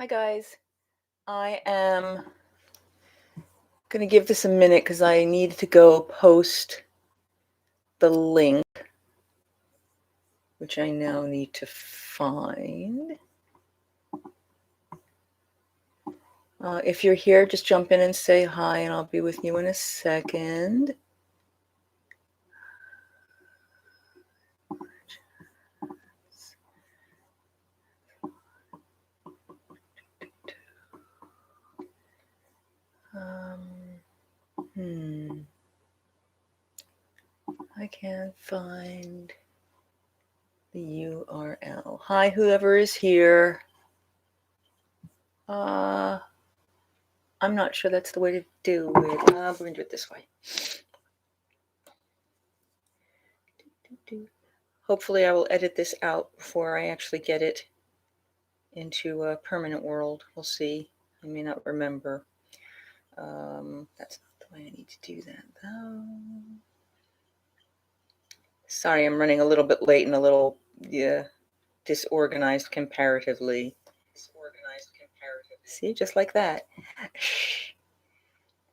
Hi guys, I am going to give this a minute because I need to go post the link, which I now need to find. If you're here, just jump in and say hi and I'll be with you in a second. I can't find the URL. Hi, whoever is here. I'm not sure that's the way to do it. We're going to do it this way. Hopefully I will edit this out before I actually get it into a permanent world. We'll see. I may not remember. That's not the way I need to do that, though. Sorry, I'm running a little bit late and a little disorganized comparatively. See, just like that.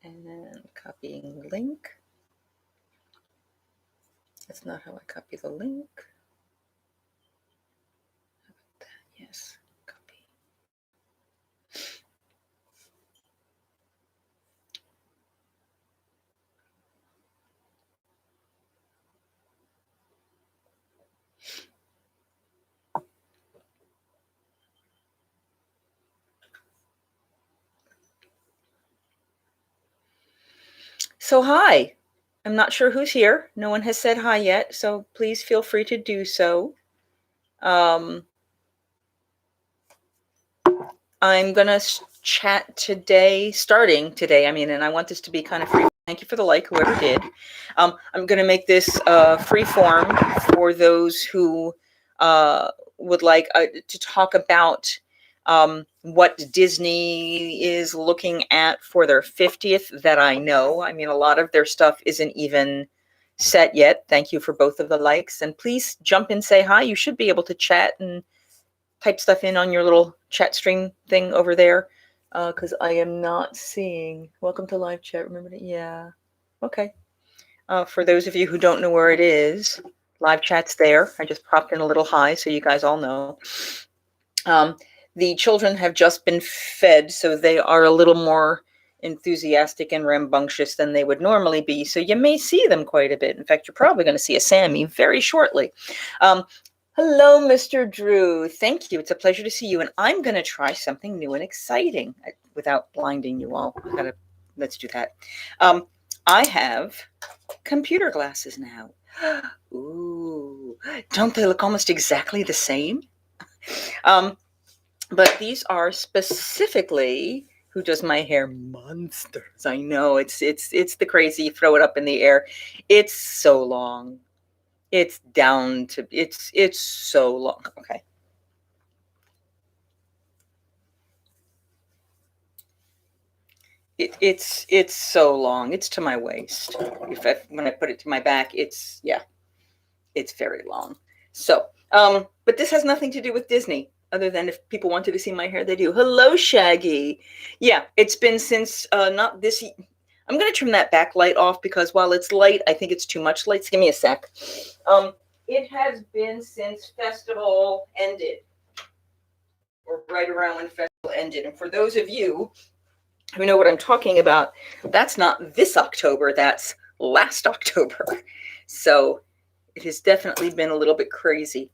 And then copying the link. That's not how I copy the link. How about that? Yes, copy. So hi, I'm not sure who's here. No one has said hi yet, so please feel free to do so. I'm gonna chat today, starting today. And I want this to be kind of free. Thank you for the like, whoever did. I'm gonna make this free form for those who would like to talk about what Disney is looking at for their 50th that I know. A lot of their stuff isn't even set yet. Thank you for both of the likes. And please jump in, say hi. You should be able to chat and type stuff in on your little chat stream thing over there. Because I am not seeing. Welcome to live chat. Remember to, yeah. Okay. For those of you who don't know where it is, live chat's there. I just popped in a little hi so you guys all know. The children have just been fed, so they are a little more enthusiastic and rambunctious than they would normally be. So you may see them quite a bit. In fact, you're probably going to see a Sammy very shortly. Hello, Mr. Drew. Thank you. It's a pleasure to see you. And I'm going to try something new and exciting without blinding you all. Let's do that. I have computer glasses now. Ooh, don't they look almost exactly the same? But these are specifically, who does my hair? Monsters. I know it's the crazy, throw it up in the air. It's so long. It's down to, it's so long. Okay. It's so long. It's to my waist. When I put it to my back, it's very long. So, but this has nothing to do with Disney, other than if people wanted to see my hair, they do. Hello, Shaggy. Yeah, it's been since not this. I'm going to trim that back light off because while it's light, I think it's too much light. So give me a sec. It has been since festival ended, or right around when festival ended. And for those of you who know what I'm talking about, that's not this October, that's last October. So it has definitely been a little bit crazy.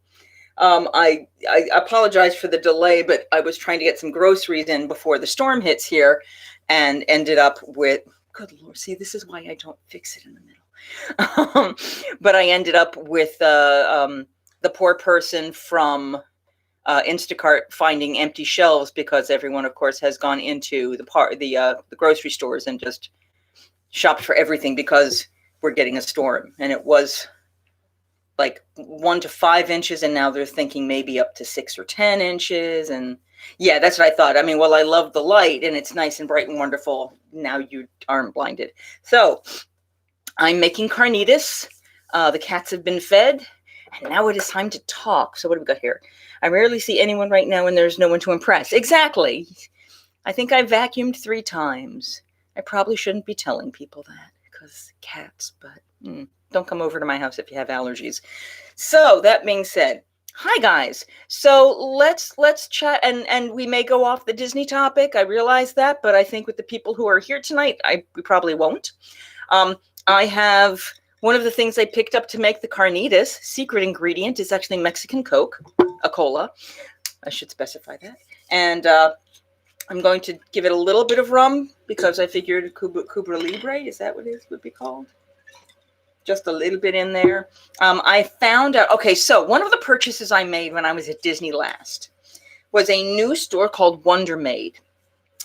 I apologize for the delay, but I was trying to get some groceries in before the storm hits here and ended up with, good Lord, see, this is why I don't fix it in the middle. But I ended up with the poor person from Instacart finding empty shelves because everyone, of course, has gone into the grocery stores and just shopped for everything because we're getting a storm. And it was like 1 to 5 inches, and now they're thinking maybe up to 6 or 10 inches. And yeah, that's what I thought. Well, I love the light and it's nice and bright and wonderful. Now you aren't blinded. So I'm making carnitas. The cats have been fed. And now it is time to talk. So what do we got here? I rarely see anyone right now and there's no one to impress. Exactly. I think I vacuumed 3 times. I probably shouldn't be telling people that because cats, but don't come over to my house if you have allergies. So that being said, hi guys. So let's chat, and we may go off the Disney topic. I realize that, but I think with the people who are here tonight, we probably won't. I have one of the things I picked up to make the carnitas. Secret ingredient is actually Mexican Coke, a cola. I should specify that. And I'm going to give it a little bit of rum because I figured Cuba Libre, is that what it would be called? Just a little bit in there. I found out, okay, so one of the purchases I made when I was at Disney last was a new store called Wonder Made.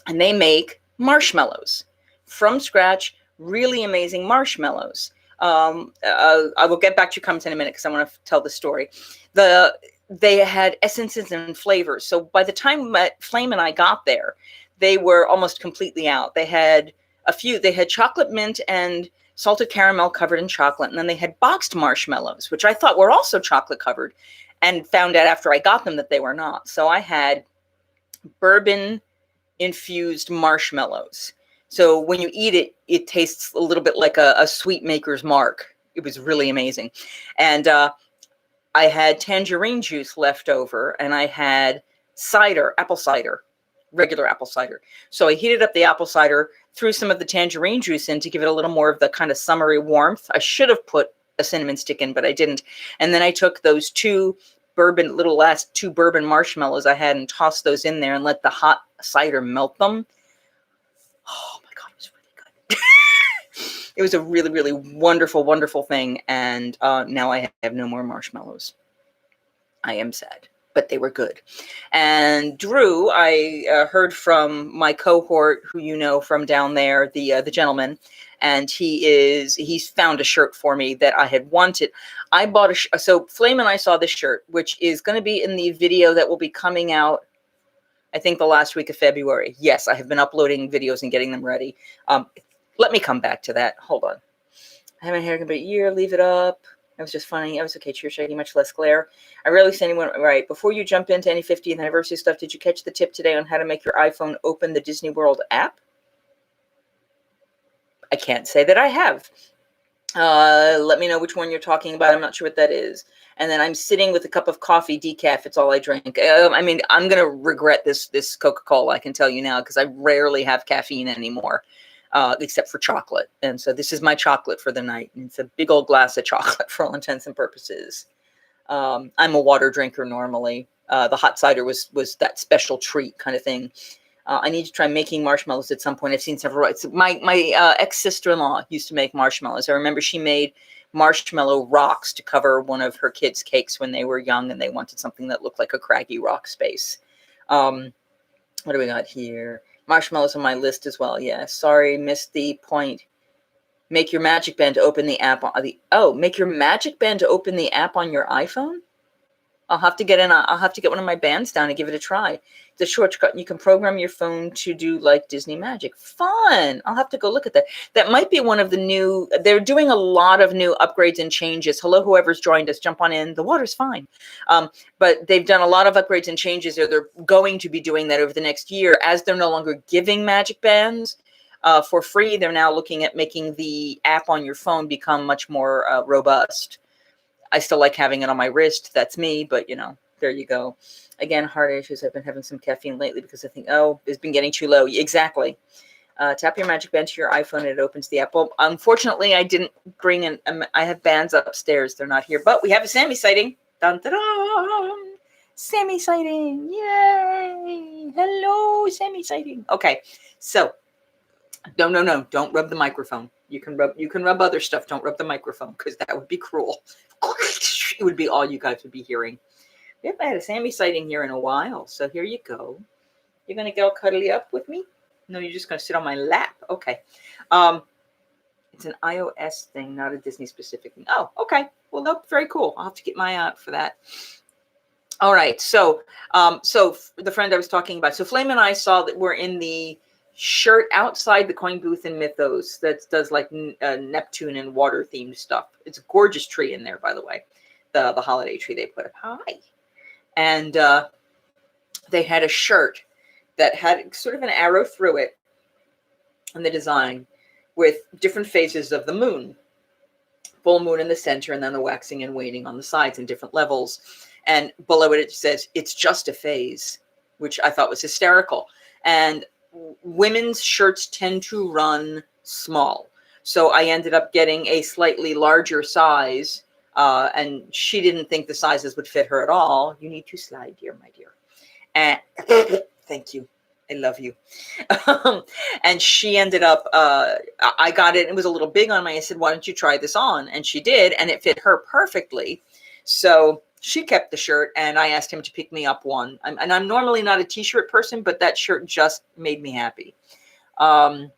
And they make marshmallows from scratch, really amazing marshmallows. I will get back to your comments in a minute because I want to tell the story. They had essences and flavors. So by the time Flame and I got there, they were almost completely out. They had a few. They had chocolate mint and salted caramel covered in chocolate. And then they had boxed marshmallows, which I thought were also chocolate covered, and found out after I got them that they were not. So I had bourbon infused marshmallows. So when you eat it, it tastes a little bit like a sweet maker's mark. It was really amazing. And I had tangerine juice left over, and I had cider, apple cider, regular apple cider. So I heated up the apple cider, threw some of the tangerine juice in to give it a little more of the kind of summery warmth. I should have put a cinnamon stick in, but I didn't. And then I took those last two bourbon marshmallows I had and tossed those in there and let the hot cider melt them. Oh my God, it was really good. It was a really, really wonderful, wonderful thing. And now I have no more marshmallows. I am sad, but they were good. And Drew, I heard from my cohort, who you know from down there, the gentleman, and he's found a shirt for me that I had wanted. I bought so Flame and I saw this shirt, which is going to be in the video that will be coming out, I think, the last week of February. Yes, I have been uploading videos and getting them ready. Let me come back to that. Hold on. I haven't had about a year. Leave it up. It was just funny. I was okay. Cheers, shady, much less glare. I rarely see anyone. Right. Before you jump into any 50th anniversary stuff, did you catch the tip today on how to make your iPhone open the Disney World app? I can't say that I have. Let me know which one you're talking about. I'm not sure what that is. And then I'm sitting with a cup of coffee, decaf. It's all I drink. I mean, I'm going to regret this Coca-Cola, I can tell you now, because I rarely have caffeine anymore, except for chocolate. And so this is my chocolate for the night. And it's a big old glass of chocolate for all intents and purposes. I'm a water drinker normally. The hot cider was that special treat kind of thing. I need to try making marshmallows at some point. I've seen several. My ex-sister-in-law used to make marshmallows. I remember she made marshmallow rocks to cover one of her kids' cakes when they were young, and they wanted something that looked like a craggy rock space. What do we got here? Marshmallows on my list as well. Yeah, sorry, missed the point. Make your Magic Band open the app on make your Magic Band open the app on your iPhone. I'll have to get one of my bands down and give it a try. It's a shortcut, and you can program your phone to do like Disney magic. Fun. I'll have to go look at that. That might be one of the new, they're doing a lot of new upgrades and changes. Hello, whoever's joined us, jump on in. The water's fine. But they've done a lot of upgrades and changes, or they're going to be doing that over the next year, as they're no longer giving magic bands for free. They're now looking at making the app on your phone become much more robust. I still like having it on my wrist. That's me, but there you go. Again, heart issues. I've been having some caffeine lately because I think, it's been getting too low. Exactly. Tap your Magic Band to your iPhone and it opens the app. Well, unfortunately, I didn't bring in, I have bands upstairs. They're not here, but we have a Sammy sighting. Dun, dun, dun. Sammy sighting. Yay. Hello, Sammy sighting. Okay. So no. Don't rub the microphone. You can rub other stuff. Don't rub the microphone, because that would be cruel. It would be all you guys would be hearing. We haven't had a Sammy sighting here in a while, so here you go. You're gonna get all cuddly up with me? No, you're just gonna sit on my lap. Okay. It's an iOS thing, not a Disney specific thing. Oh, okay. Well, that's very cool. I'll have to keep my eye out for that. All right. So the friend I was talking about. So Flame and I saw that we're in the shirt outside the coin booth in Mythos that does like Neptune and water themed stuff. It's a gorgeous tree in there, by the way. the holiday tree they put up high. And they had a shirt that had sort of an arrow through it in the design with different phases of the moon. Full moon in the center, and then the waxing and waning on the sides in different levels. And below it says, "It's just a phase," which I thought was hysterical. And women's shirts tend to run small. So I ended up getting a slightly larger size, and she didn't think the sizes would fit her at all. You need to slide, dear, my dear. And thank you. I love you. And she ended up, I got it. It was a little big on me. I said, "Why don't you try this on?" And she did, and it fit her perfectly. So she kept the shirt, and I asked him to pick me up one. And I'm normally not a t-shirt person, but that shirt just made me happy. I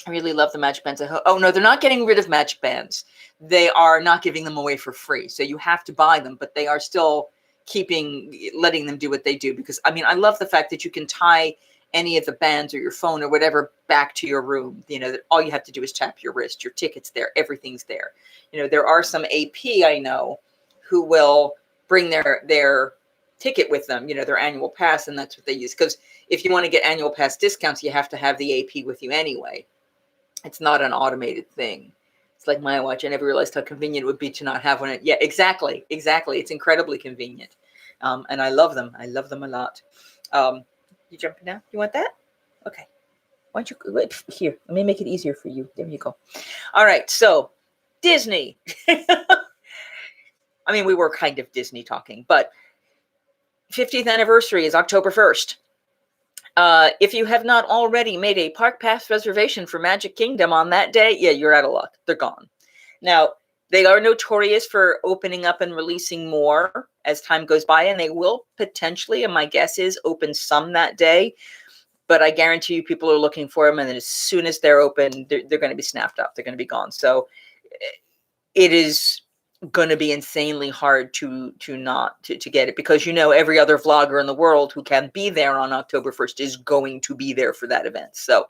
really love the magic bands. Oh, no, they're not getting rid of magic bands. They are not giving them away for free. So you have to buy them, but they are still letting them do what they do. Because, I mean, I love the fact that you can tie any of the bands or your phone or whatever back to your room. You know, that all you have to do is tap your wrist. Your ticket's there. Everything's there. You know, there are some AP I know who will bring their ticket with them, you know, their annual pass, and that's what they use. Because if you want to get annual pass discounts, you have to have the AP with you anyway. It's not an automated thing. It's like my watch. I never realized how convenient it would be to not have one. Yeah, exactly. It's incredibly convenient. And I love them. I love them a lot. You jumping down? You want that? Okay. Why don't you, wait, here, let me make it easier for you. There you go. All right. So Disney. I mean, we were kind of Disney talking, but 50th anniversary is October 1st. If you have not already made a park pass reservation for Magic Kingdom on that day, yeah, you're out of luck. They're gone. Now, they are notorious for opening up and releasing more as time goes by, and they will potentially, and my guess is, open some that day. But I guarantee you people are looking for them, and then as soon as they're open, they're going to be snapped up. They're going to be gone. So it is going to be insanely hard to get it, because, you know, every other vlogger in the world who can be there on October 1st is going to be there for that event. So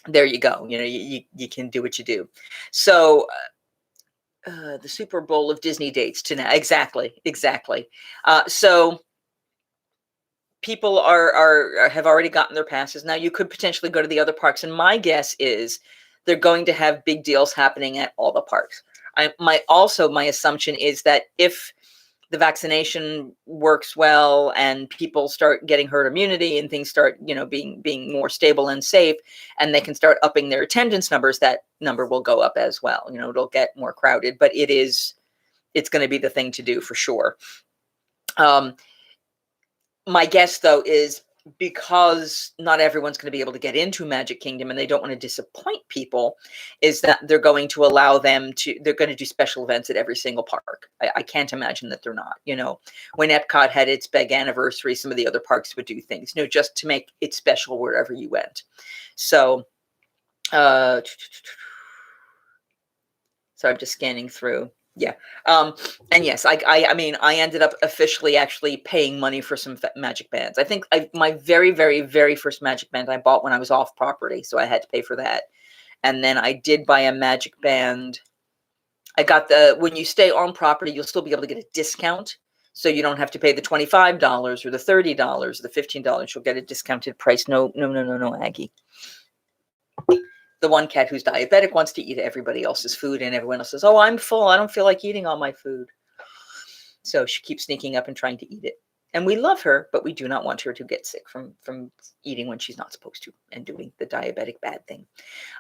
there you go. You know, you can do what you do. So the Super Bowl of Disney dates to now. Exactly. So people have already gotten their passes. Now you could potentially go to the other parks, and my guess is they're going to have big deals happening at all the parks. My assumption is that if the vaccination works well and people start getting herd immunity and things start, you know, being more stable and safe, and they can start upping their attendance numbers, that number will go up as well. You know, it'll get more crowded, but it's going to be the thing to do for sure. My guess, though, is because not everyone's going to be able to get into Magic Kingdom and they don't want to disappoint people, is that they're going to allow them to, they're going to do special events at every single park. I can't imagine that they're not. You know, when Epcot had its big anniversary, some of the other parks would do things, you know, just to make it special wherever you went. So, so I'm just scanning through. Yeah. And yes, I mean, I ended up officially actually paying money for some magic bands. I think my very, very, very first magic band I bought when I was off property. So I had to pay for that. And then I did buy a magic band. I got when you stay on property, you'll still be able to get a discount. So you don't have to pay the $25 or the $30 or the $15. You'll get a discounted price. No, Aggie. The one cat who's diabetic wants to eat everybody else's food, and everyone else says, "Oh, I'm full. I don't feel like eating all my food." So she keeps sneaking up and trying to eat it. And we love her, but we do not want her to get sick from eating when she's not supposed to and doing the diabetic bad thing.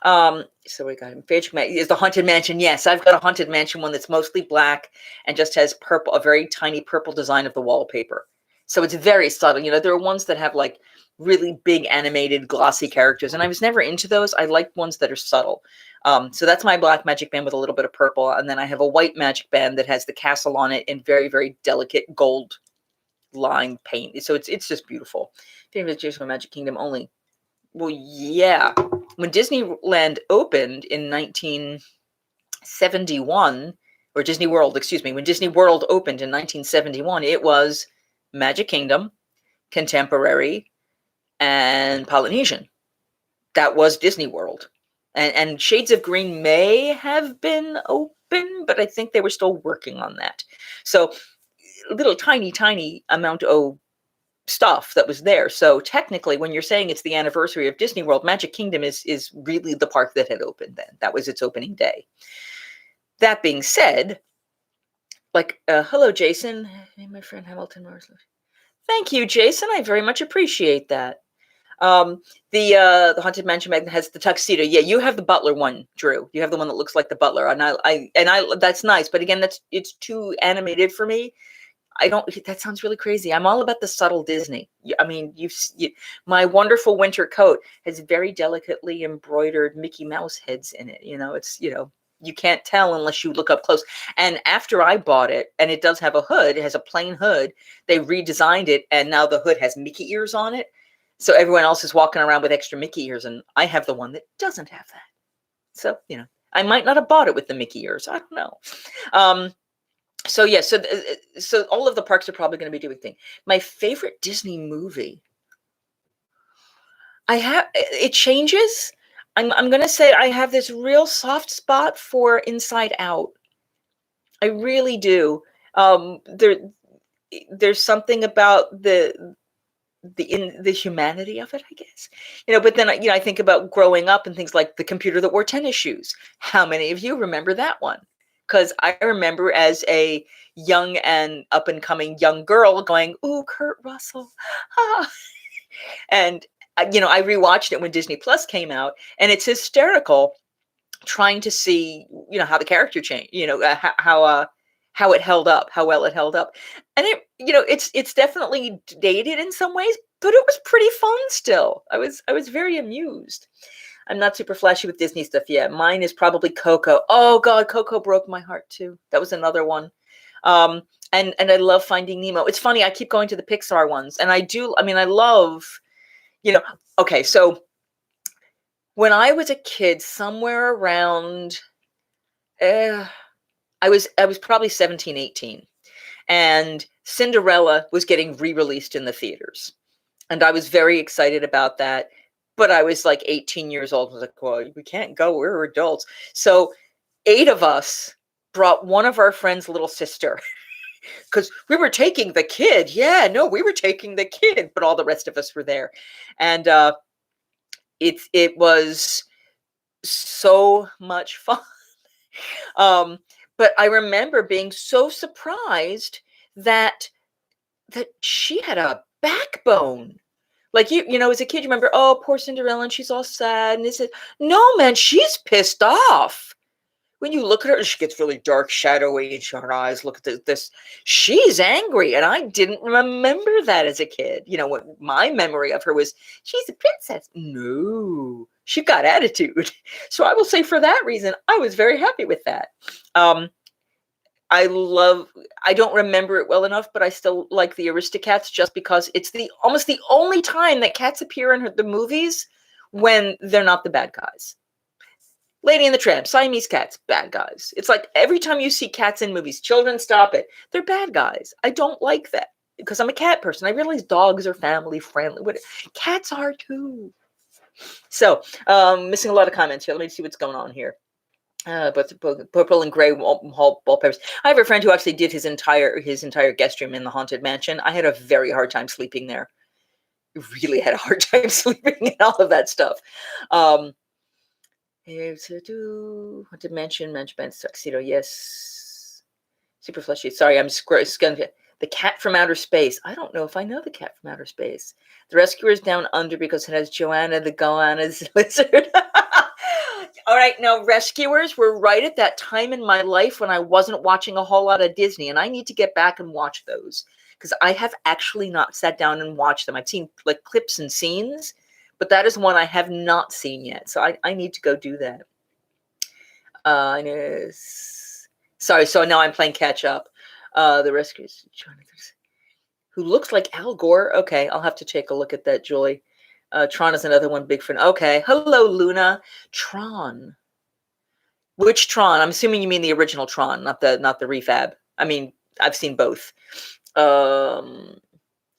So we got him. Is the Haunted Mansion? Yes, I've got a Haunted Mansion one that's mostly black and just has purple, a very tiny purple design of the wallpaper. So it's very subtle. You know, there are ones that have like really big animated glossy characters, and I was never into those. I like ones that are subtle. So that's my black magic band with a little bit of purple, and then I have a white magic band that has the castle on it in very, very delicate gold line paint. So it's just beautiful. Favorite Cheers for Magic Kingdom only. Well, yeah, when Disneyland opened in 1971, or Disney World, excuse me, when Disney World opened in 1971, it was Magic Kingdom, Contemporary, and Polynesian. That was Disney World. And Shades of Green may have been open. open, but I think they were still working on that. So little tiny amount of stuff that was there. So technically, when you're saying it's the anniversary of Disney World, Magic Kingdom is really the park that had opened then. That was its opening day. That being said, like, hello, Jason. Hey, my friend Hamilton Mars. Thank you, Jason. I very much appreciate that. The Haunted Mansion magnet has the tuxedo. Yeah, you have the butler one, Drew. You have the one that looks like the butler, and I that's nice. But again, it's too animated for me. I don't. That sounds really crazy. I'm all about the subtle Disney. I mean, my wonderful winter coat has very delicately embroidered Mickey Mouse heads in it. It's you can't tell unless you look up close. And after I bought it, and it does have a hood, it has a plain hood. They redesigned it, and now the hood has Mickey ears on it. So everyone else is walking around with extra Mickey ears, and I have the one that doesn't have that. So, I might not have bought it with the Mickey ears. I don't know. So yeah, so all of the parks are probably going to be doing things. My favorite Disney movie, it changes. I'm going to say I have this real soft spot for Inside Out. I really do. There's something about the humanity of it, I guess. But then I think about growing up and things like the computer that wore tennis shoes. How many of you remember that one? Because I remember as a young and up and coming young girl going, "Ooh, Kurt Russell." Ah. And I rewatched it when Disney Plus came out, and it's hysterical trying to see how the character changed, how it held up, how well it held up. And it's definitely dated in some ways, but it was pretty fun still. I was very amused. I'm not super flashy with Disney stuff yet. Mine is probably Coco. Oh God, Coco broke my heart too. That was another one. And I love Finding Nemo. It's funny, I keep going to the Pixar ones, and I love, okay, so when I was a kid, somewhere around I was probably 17, 18, and Cinderella was getting re-released in the theaters. And I was very excited about that. But I was like 18 years old. I was like, well, we can't go. We're adults. So 8 of us brought one of our friends' little sister because we were taking the kid. Yeah, no, we were taking the kid, but all the rest of us were there. And it was so much fun. But I remember being so surprised that she had a backbone. Like, as a kid, you remember, oh, poor Cinderella, and she's all sad. And it said, no, man, she's pissed off. When you look at her, she gets really dark, shadowy, and her eyes look at this. She's angry, and I didn't remember that as a kid. What my memory of her was, she's a princess. No, she got attitude. So I will say for that reason, I was very happy with that. I don't remember it well enough, but I still like the Aristocats just because it's almost the only time that cats appear in the movies when they're not the bad guys. Lady and the Tramp, Siamese cats, bad guys. It's like every time you see cats in movies, children, stop it. They're bad guys. I don't like that because I'm a cat person. I realize dogs are family friendly. Cats are too. So, missing a lot of comments here. Let me see what's going on here. But purple and gray wallpapers. I have a friend who actually did his entire guest room in the Haunted Mansion. I had a very hard time sleeping there. Really had a hard time sleeping in all of that stuff. Haunted Mansion, tuxedo. Yes, super fleshy. Sorry, I'm scanning. The Cat from Outer Space. I don't know if I know the Cat from Outer Space. The Rescuers Down Under because it has Joanna the Goanna's lizard. All right, now Rescuers were right at that time in my life when I wasn't watching a whole lot of Disney, and I need to get back and watch those because I have actually not sat down and watched them. I've seen like clips and scenes, but that is one I have not seen yet, so I need to go do that. Sorry, so now I'm playing catch up. The Rescuers, who looks like Al Gore. Okay, I'll have to take a look at that, Julie. Tron is another one, big fan. Okay, hello, Luna. Tron. Which Tron? I'm assuming you mean the original Tron, not the refab. I mean, I've seen both. How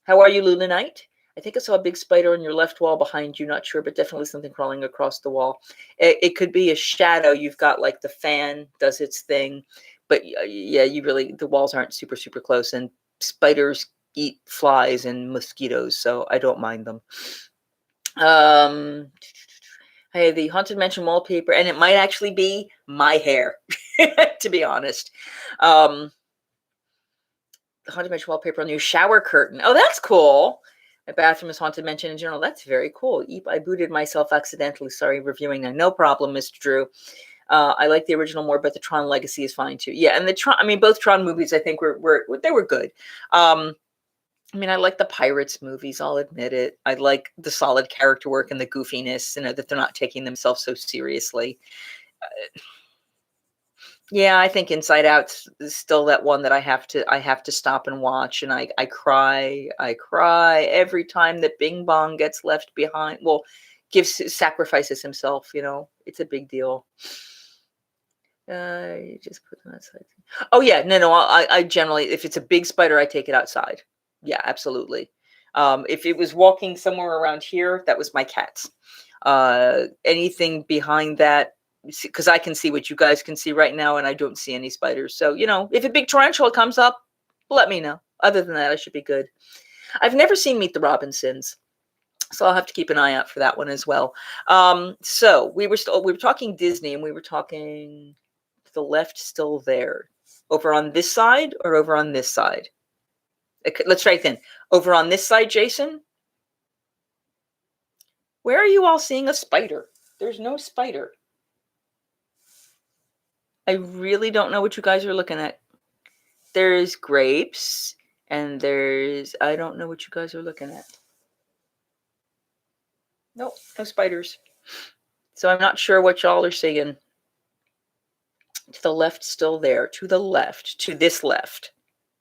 are you, Luna Knight? I think I saw a big spider on your left wall behind you. Not sure, but definitely something crawling across the wall. It could be a shadow. You've got like the fan does its thing, but yeah, the walls aren't super, super close, and spiders eat flies and mosquitoes, so I don't mind them. Hey, the Haunted Mansion wallpaper, and it might actually be my hair, to be honest. The Haunted Mansion wallpaper on your shower curtain. Oh, that's cool. My bathroom is Haunted Mansion in general. That's very cool. I booted myself accidentally. Sorry, reviewing that. No problem, Mr. Drew. I like the original more, but the Tron Legacy is fine too. Yeah, and the Tron. I mean, both Tron movies, I think, were good. I mean, I like the Pirates movies, I'll admit it. I like the solid character work and the goofiness, that they're not taking themselves so seriously. Yeah, I think Inside Out is still that one that I have to stop and watch, and I cry every time that Bing Bong gets left behind. Well, sacrifices himself, It's a big deal. You just put them outside. Oh yeah, no. I generally, if it's a big spider, I take it outside. Yeah, absolutely. If it was walking somewhere around here, that was my cats. Anything behind that, because I can see what you guys can see right now, and I don't see any spiders. So, if a big tarantula comes up, let me know. Other than that, I should be good. I've never seen Meet the Robinsons, so I'll have to keep an eye out for that one as well. So we were talking Disney, and we were talking to the left, still there. Over on this side or over on this side? Let's try it then. Over on this side, Jason? Where are you all seeing a spider? There's no spider. I really don't know what you guys are looking at. There's grapes, and I don't know what you guys are looking at. Nope, no spiders. So I'm not sure what y'all are seeing. To the left, still there. To the left. To this left.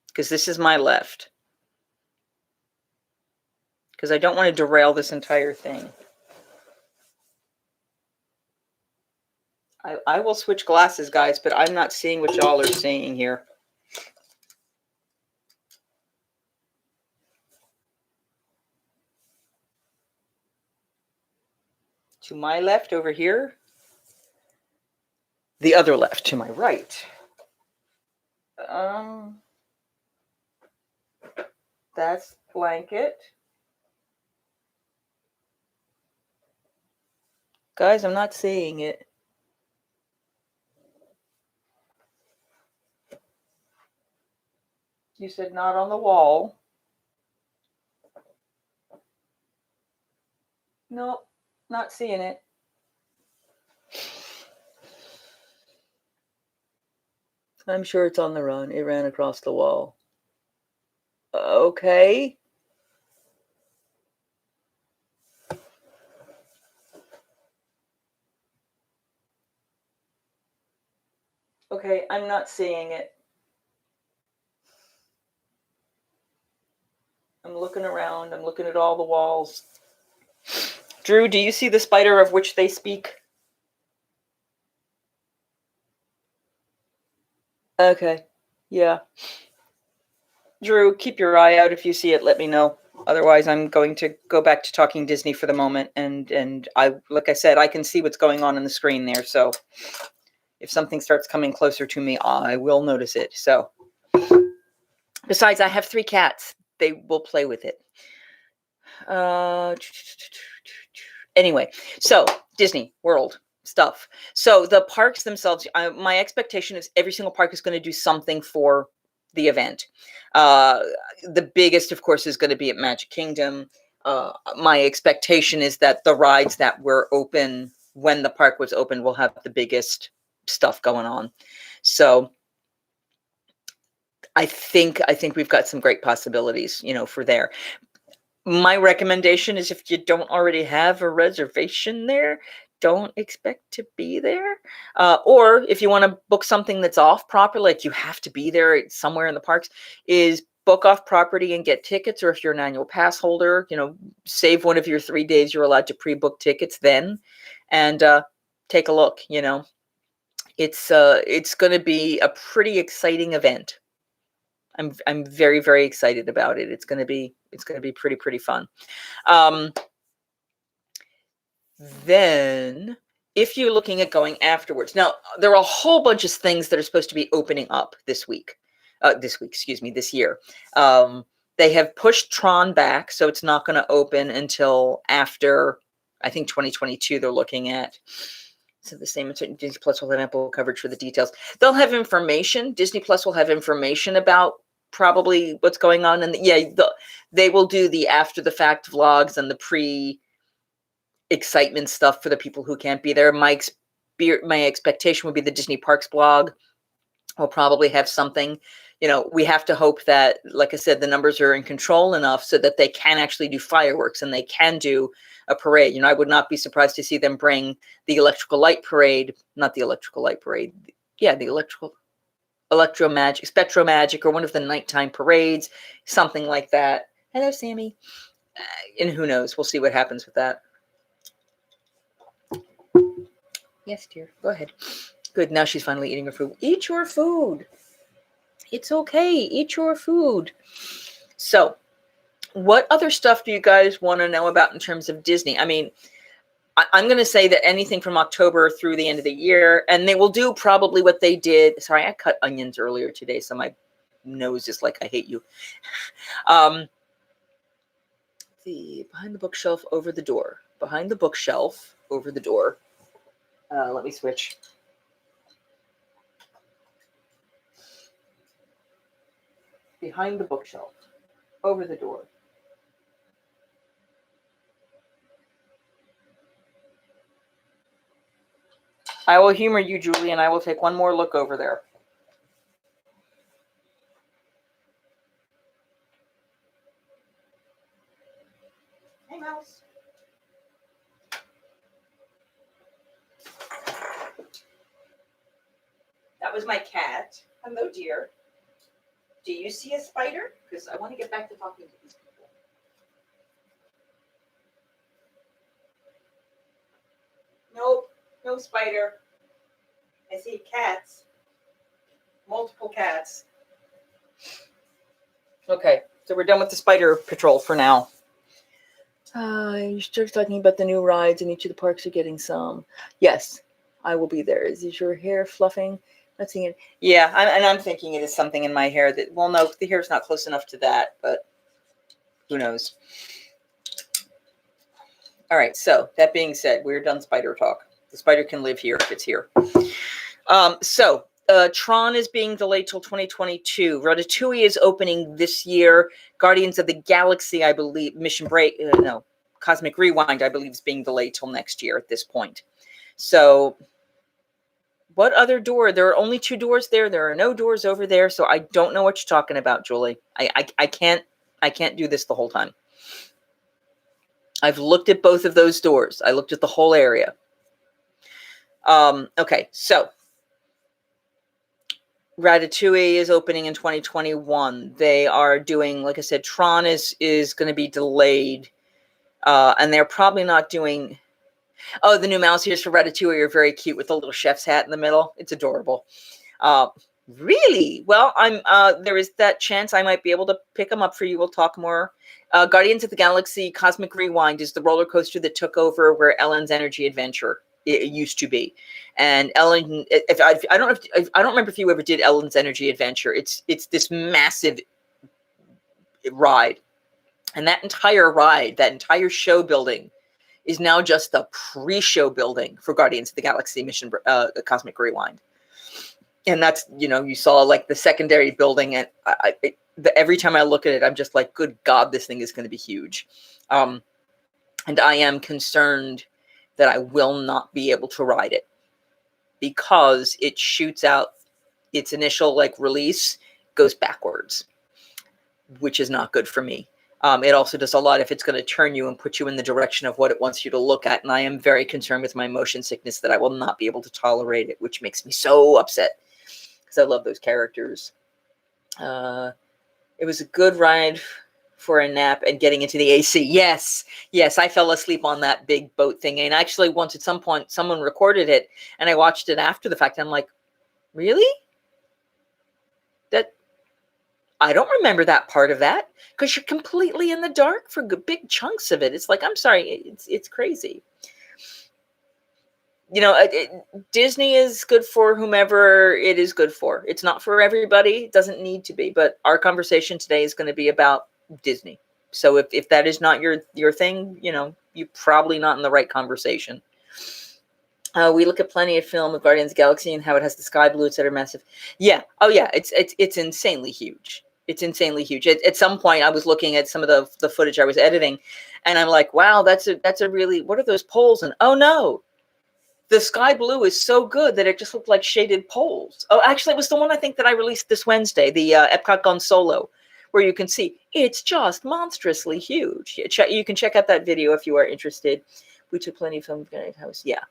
Because this is my left. Because I don't want to derail this entire thing. I will switch glasses, guys, but I'm not seeing what y'all are seeing here. To my left over here. The other left to my right. That's blanket. Guys, I'm not seeing it. You said not on the wall. Nope, not seeing it. I'm sure it's on the run. It ran across the wall. Okay. Okay, I'm not seeing it. I'm looking around. I'm looking at all the walls. Drew, do you see the spider of which they speak? Okay. Yeah. Drew, keep your eye out. If you see it, let me know. Otherwise, I'm going to go back to talking Disney for the moment. And like I said, I can see what's going on the screen there. So if something starts coming closer to me, I will notice it. So besides, I have 3 cats. They will play with it. Anyway, so Disney World stuff. So the parks themselves, my expectation is every single park is going to do something for the event. The biggest, of course, is going to be at Magic Kingdom. My expectation is that the rides that were open when the park was open will have the biggest stuff going on. So I think we've got some great possibilities, for there. My recommendation is if you don't already have a reservation there, don't expect to be there. Or if you want to book something that's off proper, like you have to be there somewhere in the parks, is book off property and get tickets. Or if you're an annual pass holder, save one of your 3 days. You're allowed to pre-book tickets then, and take a look. It's going to be a pretty exciting event. I'm very, very excited about it. It's gonna be pretty fun. Um, then if you're looking at going afterwards, now there are a whole bunch of things that are supposed to be opening up this week. Excuse me, this year. They have pushed Tron back, so it's not going to open until after, I think, 2022. They're looking at. So the same. Disney Plus will have ample coverage for the details. They'll have information. Disney Plus will have information about probably what's going on, and they will do the after the fact vlogs and the pre excitement stuff for the people who can't be there. My expectation would be the Disney Parks blog will probably have something. We have to hope that, like I said, the numbers are in control enough so that they can actually do fireworks and they can do a parade. I would not be surprised to see them bring the electrical light parade, not the electrical light parade. Yeah, the electro magic, spectro magic, or one of the nighttime parades, something like that. Hello, Sammy. And who knows? We'll see what happens with that. Yes, dear. Go ahead. Good. Now she's finally eating her food. Eat your food. It's okay. Eat your food. So, what other stuff do you guys want to know about in terms of Disney? I mean, I'm going to say that anything from October through the end of the year, and they will do probably what they did. Sorry, I cut onions earlier today, so my nose is like, I hate you. The behind the bookshelf over the door. Behind the bookshelf over the door. Let me switch. Behind the bookshelf, over the door. I will humor you, Julie, and I will take one more look over there. Hey, mouse. That was my cat. Hello, dear. Do you see a spider? Because I want to get back to talking to these people. Nope, no spider. I see cats. Multiple cats. Okay, so we're done with the spider patrol for now. You started talking about the new rides, and each of the parks are getting some. Yes, I will be there. Is your hair fluffing? Not seeing it. Yeah, I'm thinking it is something in my hair that, well, no, the hair's not close enough to that, but who knows? All right, so that being said, we're done spider talk. The spider can live here if it's here. Tron is being delayed till 2022. Ratatouille is opening this year. Guardians of the Galaxy, I believe, Cosmic Rewind, I believe, is being delayed till next year at this point. So what other door? There are only 2 doors there. There are no doors over there. So I don't know what you're talking about, Julie. I can't do this the whole time. I've looked at both of those doors. I looked at the whole area. Okay, so Ratatouille is opening in 2021. They are doing, like I said, Tron is going to be delayed. And they're probably not doing... Oh, the new mouse ears for Ratatouille are very cute with the little chef's hat in the middle. It's adorable. Really? Well, there is that chance I might be able to pick them up for you. We'll talk more. Guardians of the Galaxy Cosmic Rewind is the roller coaster that took over where Ellen's Energy Adventure it used to be. And Ellen, I don't remember if you ever did Ellen's Energy Adventure. It's this massive ride. And that entire ride, that entire show building is now just the pre-show building for Guardians of the Galaxy Mission Cosmic Rewind. And that's, you saw like the secondary building, and every time I look at it, I'm just like, good God, this thing is going to be huge. And I am concerned that I will not be able to ride it because it shoots out its initial release, goes backwards, which is not good for me. It also does a lot if it's going to turn you and put you in the direction of what it wants you to look at. And I am very concerned with my motion sickness that I will not be able to tolerate it, which makes me so upset because I love those characters. It was a good ride for a nap and getting into the AC. Yes, I fell asleep on that big boat thing. And actually once at some point someone recorded it and I watched it after the fact. And I'm like, really? I don't remember that part of that, because you're completely in the dark for big chunks of it. It's like, I'm sorry, it's crazy. You know, Disney is good for whomever it is good for. It's not for everybody. It doesn't need to be. But our conversation today is going to be about Disney. So if that is not your thing, you know, you're probably not in the right conversation. We look at plenty of film of Guardians of the Galaxy and how it has the sky blue, etc. Massive. Yeah. Oh yeah. It's insanely huge. It's insanely huge. At some point, I was looking at some of the footage I was editing, and I'm like, wow, that's a really, what are those poles? And oh no, the sky blue is so good that it just looked like shaded poles. Oh, actually, it was the one I think that I released this Wednesday, the Epcot Gone Solo, where you can see it's just monstrously huge. You can check out that video if you are interested. We took plenty of film of Granite House. Yeah,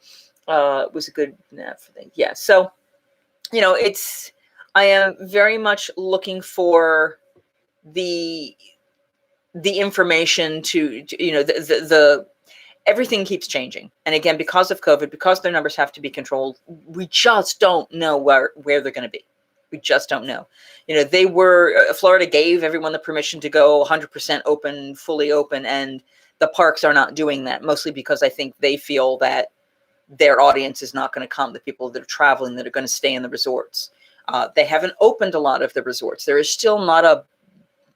it was a good thing. Yeah, so you know, I am very much looking for the information to you know, the everything keeps changing. And again, because of COVID, because their numbers have to be controlled, we just don't know where they're going to be. We just don't know. You know, Florida gave everyone the permission to go 100% open, fully open, and the parks are not doing that, mostly because I think they feel that their audience is not going to come, the people that are traveling, that are going to stay in the resorts. They haven't opened a lot of the resorts. There is still not a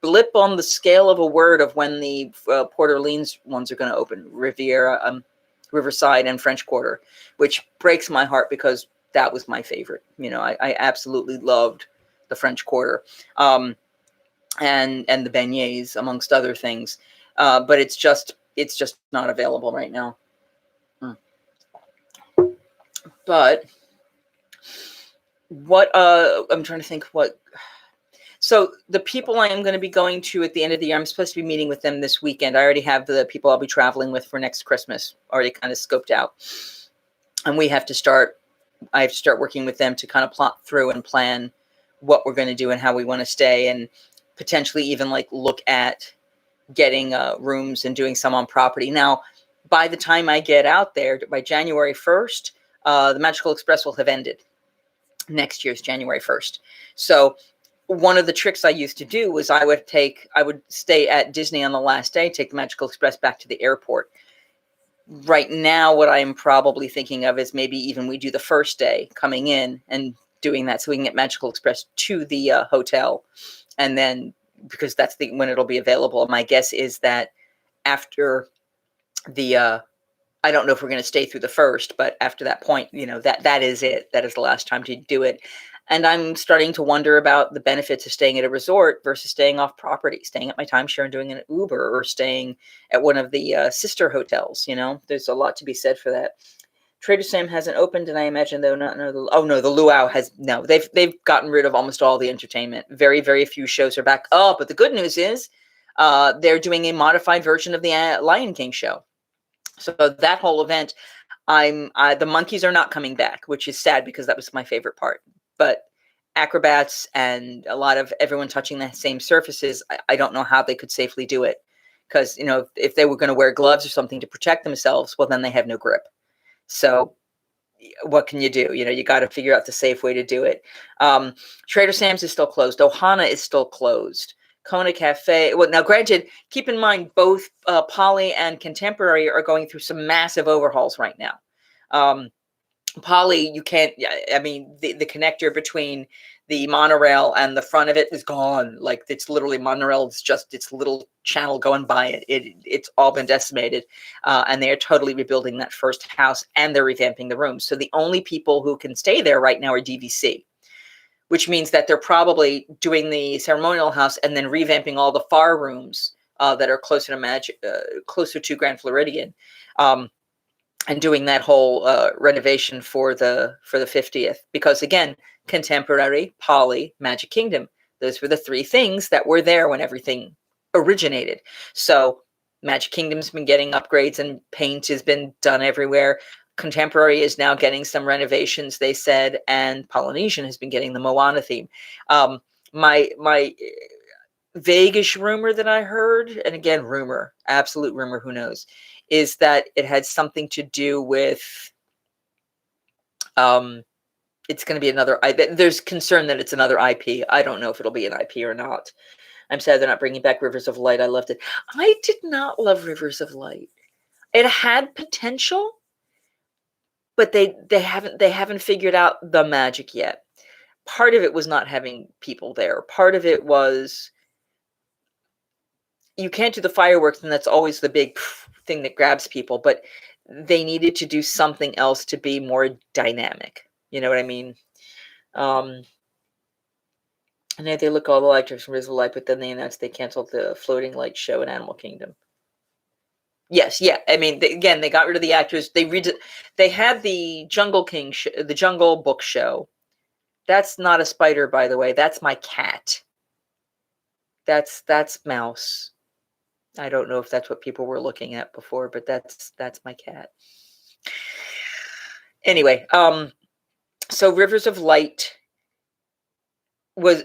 blip on the scale of a word of when the Port Orleans ones are going to open, Riviera, Riverside, and French Quarter, which breaks my heart because that was my favorite. You know, I absolutely loved the French Quarter, and the beignets, amongst other things. But it's just not available right now. But what I'm trying to think what. So the people I am going to be going to at the end of the year, I'm supposed to be meeting with them this weekend. I already have the people I'll be traveling with for next Christmas already kind of scoped out. And I have to start working with them to kind of plot through and plan what we're going to do and how we want to stay, and potentially even like look at getting rooms and doing some on property. Now, by the time I get out there, by January 1st, the Magical Express will have ended. Next year's January 1st. So one of the tricks I used to do was I would stay at Disney on the last day, take the Magical Express back to the airport. Right now, what I'm probably thinking of is maybe even we do the first day coming in and doing that so we can get Magical Express to the hotel. And then, because that's when it'll be available, my guess is that after the, I don't know if we're going to stay through the first, but after that point, you know, that is it. That is the last time to do it. And I'm starting to wonder about the benefits of staying at a resort versus staying off property, staying at my timeshare and doing an Uber, or staying at one of the sister hotels. You know, there's a lot to be said for that. Trader Sam hasn't opened, and I imagine they'll not know the Luau has. No, they've gotten rid of almost all the entertainment. Very, very few shows are back. Oh, but the good news is they're doing a modified version of the Lion King show. So that whole event, the monkeys are not coming back, which is sad because that was my favorite part. But acrobats and a lot of everyone touching the same surfaces, I don't know how they could safely do it, because you know, if they were going to wear gloves or something to protect themselves, well, then they have no grip. So what can you do? You know, you got to figure out the safe way to do it. Trader Sam's is still closed. Ohana is still closed. Kona Cafe. Well, now granted, keep in mind both Poly and Contemporary are going through some massive overhauls right now. Poly, you can't, I mean, the connector between the monorail and the front of it is gone. Like, it's literally monorail. It's just its little channel going by it. It's all been decimated. And they are totally rebuilding that first house, and they're revamping the rooms. So the only people who can stay there right now are DVC, which means that they're probably doing the ceremonial house and then revamping all the far rooms that are closer to Grand Floridian. And doing that whole renovation for the 50th, because again, Contemporary, Poly, Magic Kingdom, those were the three things that were there when everything originated. So Magic Kingdom's been getting upgrades and paint has been done everywhere. Contemporary is now getting some renovations, they said, and Polynesian has been getting the Moana theme. My vaguish rumor that I heard, and again, rumor, absolute rumor, who knows, is that it had something to do with it's going to be another. There's concern that it's another IP. I don't know if it'll be an IP or not. I'm sad they're not bringing back Rivers of Light. I loved it. I did not love Rivers of Light. It had potential, but they haven't figured out the magic yet. Part of it was not having people there. Part of it was you can't do the fireworks, and that's always the big thing that grabs people, but they needed to do something else to be more dynamic. You know what I mean? And they look all the actors from Rivers of Light, but then they announced they canceled the floating light show in Animal Kingdom. Yes, yeah. I mean, again, they got rid of the actors. They had the Jungle King, the Jungle Book show. That's not a spider, by the way. That's my cat. That's Mouse. I don't know if that's what people were looking at before, but that's my cat. Anyway, so Rivers of Light was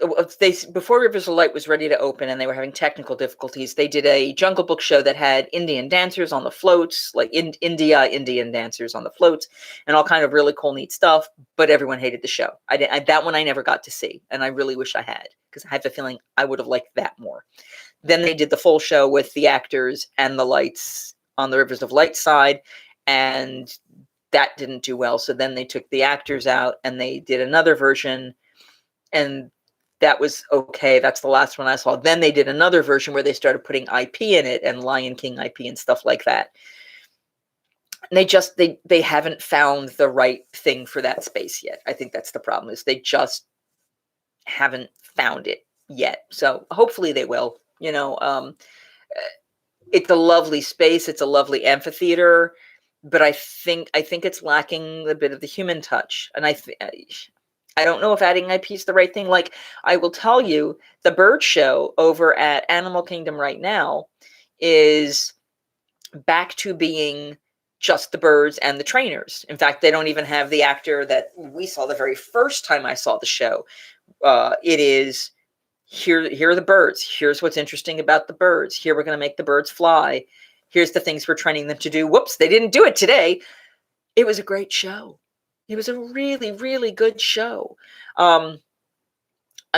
before Rivers of Light was ready to open, and they were having technical difficulties. They did a Jungle Book show that had Indian dancers on the floats, like Indian dancers on the floats, and all kind of really cool, neat stuff. But everyone hated the show. That one I never got to see, and I really wish I had, because I have a feeling I would have liked that more. Then they did the full show with the actors and the lights on the Rivers of Light side, and that didn't do well. So then they took the actors out and they did another version, and that was okay. That's the last one I saw. Then they did another version where they started putting IP in it, and Lion King IP and stuff like that. And they haven't found the right thing for that space yet. I think that's the problem, is they just haven't found it yet. So hopefully they will. You know, it's a lovely space. It's a lovely amphitheater, but I think it's lacking a bit of the human touch. And I don't know if adding IP is the right thing. Like, I will tell you, the bird show over at Animal Kingdom right now is back to being just the birds and the trainers. In fact, they don't even have the actor that we saw the very first time I saw the show. It is, here are the birds. Here's what's interesting about the birds. Here we're going to make the birds fly. Here's the things we're training them to do. Whoops, they didn't do it today. It was a great show. It was a really, really good show. I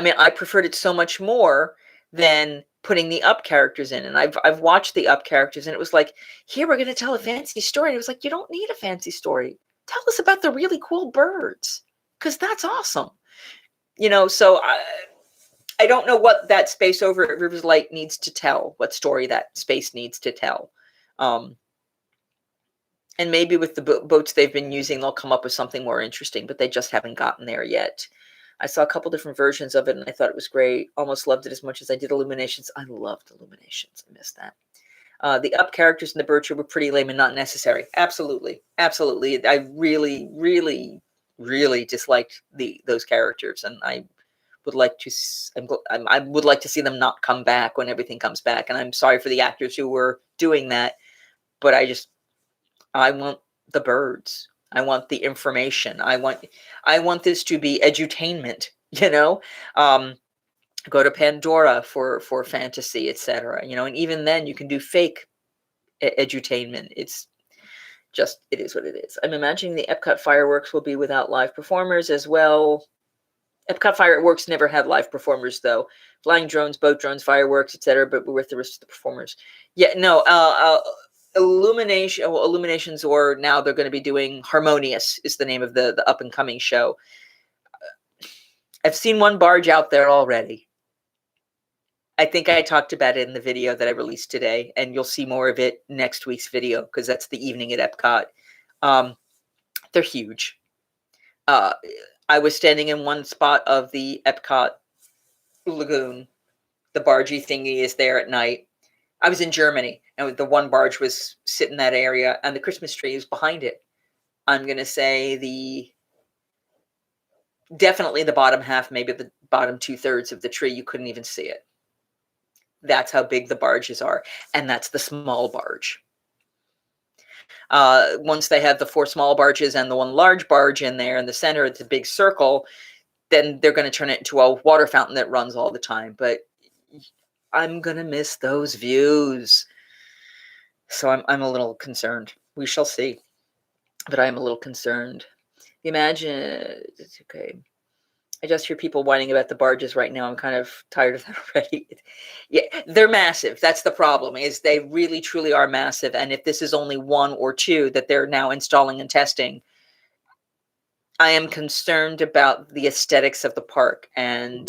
mean, I preferred it so much more than putting the Up characters in. And I've watched the Up characters, and it was like, here we're going to tell a fancy story. And it was like, you don't need a fancy story. Tell us about the really cool birds, because that's awesome. You know, so I don't know what that space over at Rivers Light needs to tell, what story that space needs to tell. And maybe with the boats they've been using, they'll come up with something more interesting, but they just haven't gotten there yet. I saw a couple different versions of it, and I thought it was great. Almost loved it as much as I did Illuminations. I loved Illuminations. I missed that. The Up characters in the bird show were pretty lame and not necessary. Absolutely. Absolutely. I really, really, really disliked those characters, and I would like to see them not come back when everything comes back. And I'm sorry for the actors who were doing that, but I want the birds. I want the information. I want this to be edutainment, you know. Go to Pandora for fantasy, etc. You know, and even then you can do fake edutainment. It's just, it is what it is. I'm imagining the Epcot fireworks will be without live performers as well. Epcot fireworks never had live performers, though. Flying drones, boat drones, fireworks, etc., but with the rest of the performers. Yeah, no, Illuminations, or now they're going to be doing Harmonious is the name of the up and coming show. I've seen one barge out there already. I think I talked about it in the video that I released today, and you'll see more of it next week's video, because that's the evening at Epcot. They're huge. I was standing in one spot of the Epcot lagoon. The bargey thingy is there at night. I was in Germany, and the one barge was sitting in that area, and the Christmas tree is behind it. I'm going to say definitely the bottom half, maybe the bottom 2/3 of the tree, you couldn't even see it. That's how big the barges are, and that's the small barge. Once they have the 4 small barges and the 1 large barge in there in the center, it's a big circle, then they're going to turn it into a water fountain that runs all the time. But I'm going to miss those views. So I'm a little concerned. We shall see. But I'm a little concerned. Imagine, it's okay. I just hear people whining about the barges right now. I'm kind of tired of that already. Yeah, they're massive. That's the problem, is they really truly are massive. And if this is only one or two that they're now installing and testing, I am concerned about the aesthetics of the park. And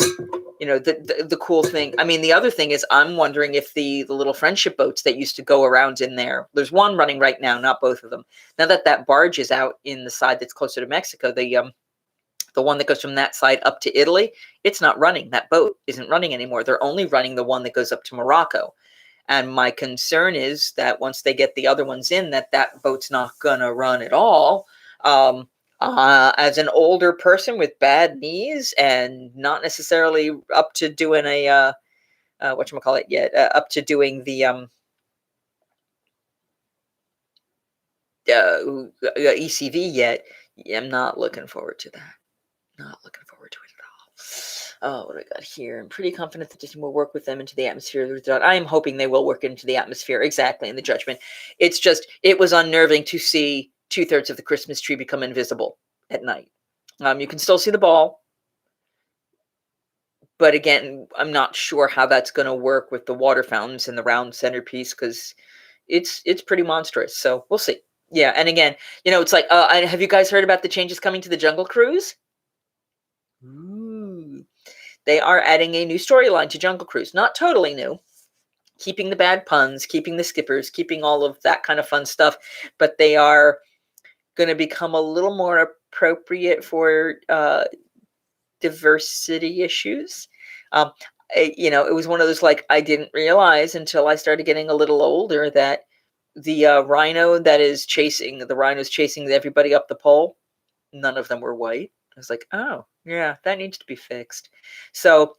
the cool thing, I mean, the other thing is, I'm wondering if the little friendship boats that used to go around in there's one running right now, not both of them. Now that barge is out in the side that's closer to Mexico, the one that goes from that side up to Italy, it's not running. That boat isn't running anymore. They're only running the one that goes up to Morocco. And my concern is that once they get the other ones in, that boat's not going to run at all. As an older person with bad knees and not necessarily up to doing whatchamacallit yet, up to doing the ECV yet, I'm not looking forward to that. Not looking forward to it at all. Oh, what do I got here? I'm pretty confident that Disney will work with them into the atmosphere. I am hoping they will work into the atmosphere, exactly, in the judgment. It's just, it was unnerving to see 2/3 of the Christmas tree become invisible at night. You can still see the ball. But again, I'm not sure how that's going to work with the water fountains and the round centerpiece, because it's pretty monstrous. So we'll see. Yeah, and again, it's like, have you guys heard about the changes coming to the Jungle Cruise? Ooh. They are adding a new storyline to Jungle Cruise. Not totally new. Keeping the bad puns, keeping the skippers, keeping all of that kind of fun stuff. But they are going to become a little more appropriate for diversity issues. It was one of those, like, I didn't realize until I started getting a little older that the rhino's chasing everybody up the pole, none of them were white. I was like, oh, yeah, that needs to be fixed. So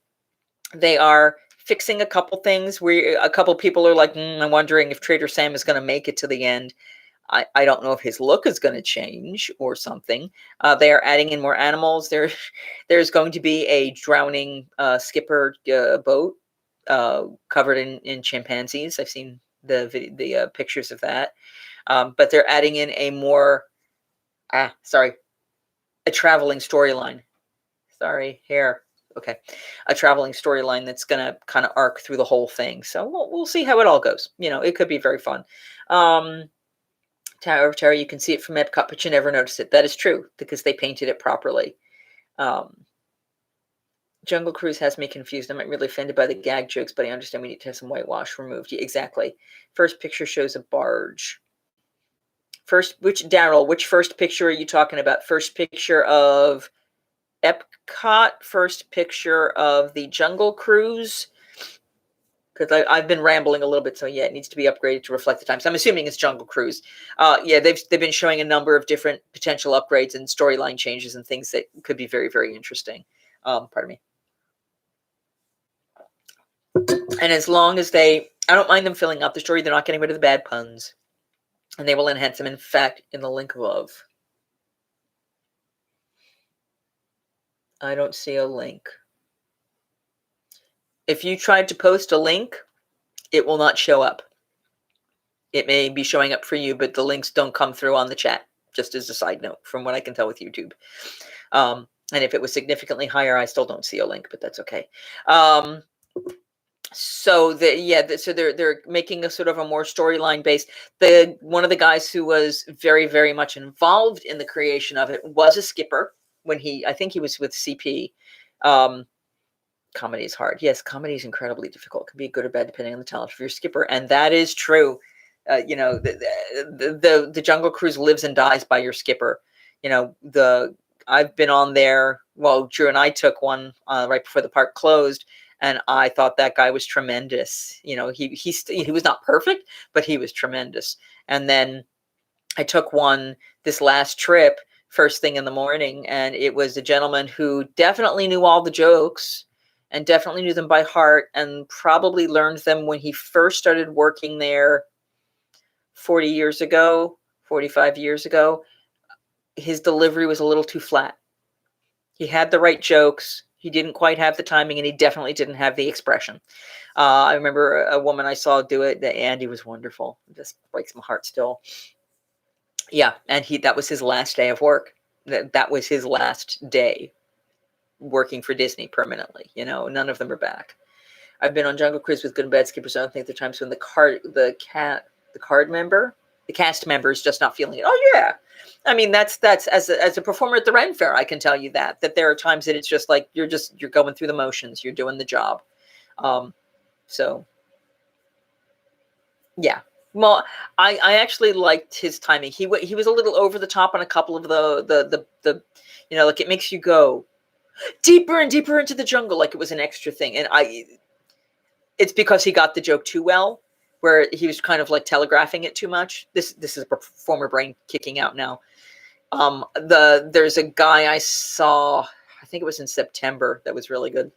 they are fixing a couple things where a couple people are like, I'm wondering if Trader Sam is going to make it to the end. I don't know if his look is going to change or something. They are adding in more animals. There's going to be a drowning skipper boat covered in chimpanzees. I've seen the pictures of that. But they're adding in a traveling storyline. Okay. A traveling storyline that's going to kind of arc through the whole thing. So we'll see how it all goes. It could be very fun. Tower of Terror, you can see it from Epcot, but you never notice it. That is true, because they painted it properly. Jungle Cruise has me confused. I'm not really offended by the gag jokes, but I understand we need to have some whitewash removed. Yeah, exactly. First picture shows a barge. Which first picture are you talking about? First picture of Epcot? First picture of the Jungle Cruise? Because I've been rambling a little bit, so yeah, it needs to be upgraded to reflect the times. I'm assuming it's Jungle Cruise. Yeah, they've been showing a number of different potential upgrades and storyline changes and things that could be very, very interesting. Pardon me. And as long as I don't mind them filling out the story, they're not getting rid of the bad puns. And they will enhance them, in fact, in the link above. I don't see a link. If you tried to post a link, it will not show up. It may be showing up for you, but the links don't come through on the chat, just as a side note, from what I can tell with YouTube. And if it was significantly higher, I still don't see a link, but that's okay. So they're making a sort of a more storyline based. One of the guys who was very, very much involved in the creation of it was a skipper when I think he was with CP. Comedy is hard. Yes, comedy is incredibly difficult. It can be good or bad depending on the talent of your skipper, and that is true. The Jungle Cruise lives and dies by your skipper. I've been on there. Well, Drew and I took one right before the park closed, and I thought that guy was tremendous. He was not perfect, but he was tremendous. And then I took one this last trip, first thing in the morning, and it was a gentleman who definitely knew all the jokes and definitely knew them by heart, and probably learned them when he first started working there 40 years ago, 45 years ago. His delivery was a little too flat. He had the right jokes. He didn't quite have the timing, and he definitely didn't have the expression. I remember a woman I saw do it. Andy was wonderful. It just breaks my heart still. Yeah, and that was his last day of work. that was his last day working for Disney permanently. None of them are back. I've been on Jungle Cruise with good and bad skippers. I don't think there are times when the cast member is just not feeling it. Oh yeah, I mean that's as a performer at the Ren Fair, I can tell you that there are times that it's just like you're going through the motions, you're doing the job. So yeah. Well, I actually liked his timing. He was a little over the top on a couple of the like it makes you go deeper and deeper into the jungle like it was an extra thing, and it's because he got the joke too well, where he was kind of like telegraphing it too much. This is a performer brain kicking out now. There's a guy I saw, I think it was in September, that was really good.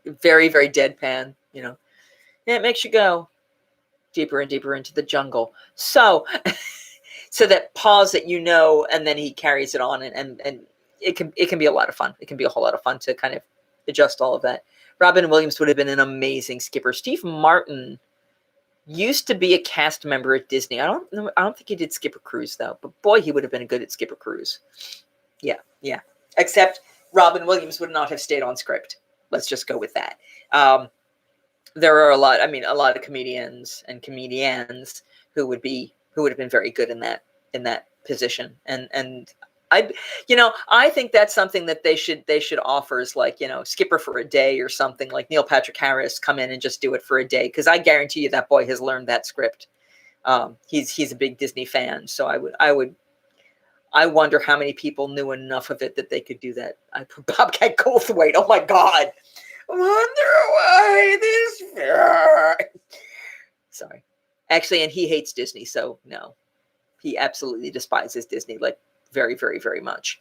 Very, very deadpan, Yeah, it makes you go deeper and deeper into the jungle. So that pause that and then he carries it on, and it can be a lot of fun. It can be a whole lot of fun to kind of adjust all of that. Robin Williams would have been an amazing skipper. Steve Martin used to be a cast member at Disney. I don't think he did Skipper Cruise though, but boy, he would have been good at Skipper Cruise. Yeah. Except Robin Williams would not have stayed on script. Let's just go with that. There are a lot of comedians and comedians who would have been very good in that position. And I think that's something that they should offer, is like, skipper for a day or something, like Neil Patrick Harris, come in and just do it for a day. Cause I guarantee you that boy has learned that script. He's a big Disney fan. So I wonder how many people knew enough of it that they could do that. I put Bobcat Goldthwait. Oh my God. I wonder why this. Sorry. Actually, and he hates Disney. So no, he absolutely despises Disney. Like, very, very, very much.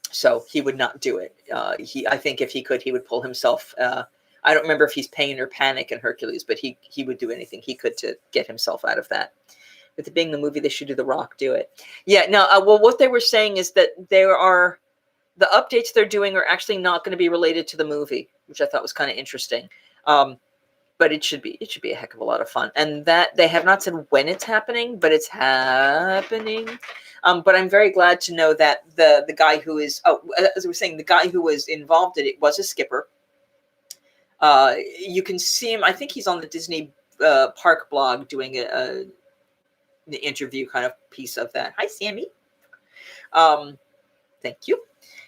So he would not do it. I think if he could, he would pull himself. I don't remember if he's Pain or Panic in Hercules, but he would do anything he could to get himself out of that. With it being the movie, they should do The Rock do it. Yeah, no. Well, what they were saying is that the updates they're doing are actually not going to be related to the movie, which I thought was kind of interesting. But it should be a heck of a lot of fun. And that they have not said when it's happening, but it's happening. But I'm very glad to know that the guy who is, as I was saying, the guy who was involved in it was a skipper. You can see him. I think he's on the Disney Park blog doing the interview kind of piece of that. Hi, Sammy. Thank you.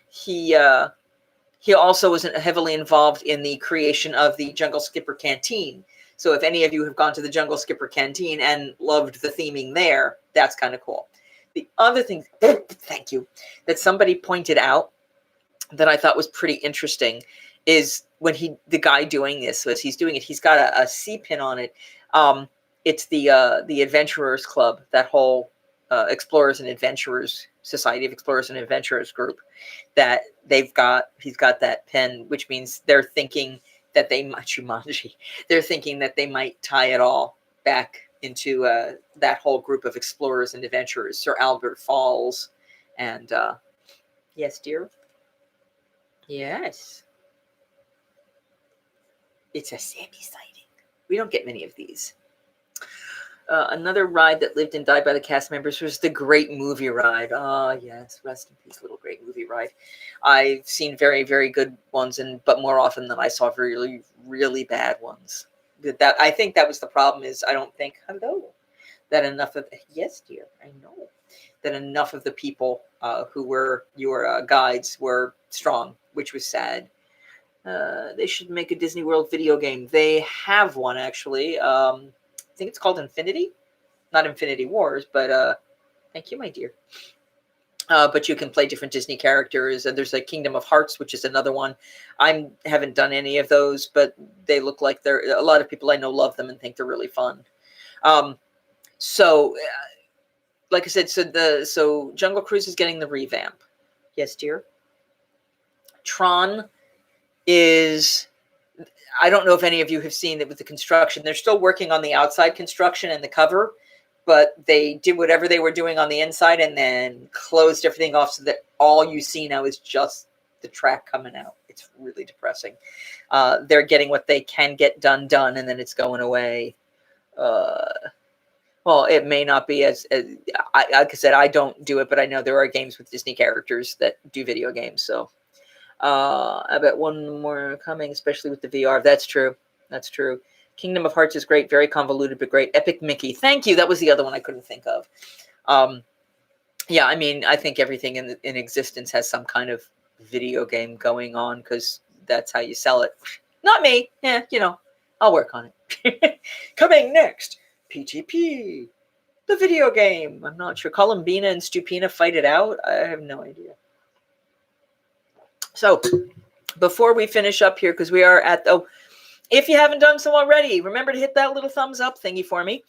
He also was heavily involved in the creation of the Jungle Skipper Canteen. So if any of you have gone to the Jungle Skipper Canteen and loved the theming there, that's kind of cool. The other thing, thank you, that somebody pointed out that I thought was pretty interesting is when the guy doing this, as he's doing it, he's got a C pin on it. It's the Adventurers Club, that whole Explorers and Adventurers Society of Explorers and Adventurers group that he's got that pen, which means they're thinking that they might tie it all back into that whole group of explorers and adventurers. Sir Albert Falls, and yes, dear. Yes. It's a Sammy sighting. We don't get many of these. Another ride that lived and died by the cast members was the Great Movie Ride. Oh, yes. Rest in peace, little Great Movie Ride. I've seen very, very good ones, but more often than I saw really, really bad ones. I think that was the problem, is I don't think, that enough of, yes, dear, I know, that enough of the people who were your guides were strong, which was sad. They should make a Disney World video game. They have one, actually. I think it's called Infinity. Not Infinity Wars, but thank you, my dear. But you can play different Disney characters. And there's a Kingdom of Hearts, which is another one. I haven't done any of those, but they look like a lot of people I know love them and think they're really fun. So, like I said, so Jungle Cruise is getting the revamp. Yes, dear. Tron is, I don't know if any of you have seen it with the construction. They're still working on the outside construction and the cover, but they did whatever they were doing on the inside and then closed everything off so that all you see now is just the track coming out. It's really depressing. They're getting what they can get done, and then it's going away. Well, it may not be as like I said, I don't do it, but I know there are games with Disney characters that do video games. So I bet one more coming, especially with the VR. That's true. That's true. Kingdom of Hearts is great, very convoluted, but great. Epic Mickey. Thank you. That was the other one I couldn't think of. Yeah, I mean, I think everything in existence has some kind of video game going on because that's how you sell it. Not me. Yeah, I'll work on it. Coming next, PTP, the video game. I'm not sure. Columbina and Stupina fight it out. I have no idea. So, before we finish up here, because we are at if you haven't done so already, remember to hit that little thumbs up thingy for me.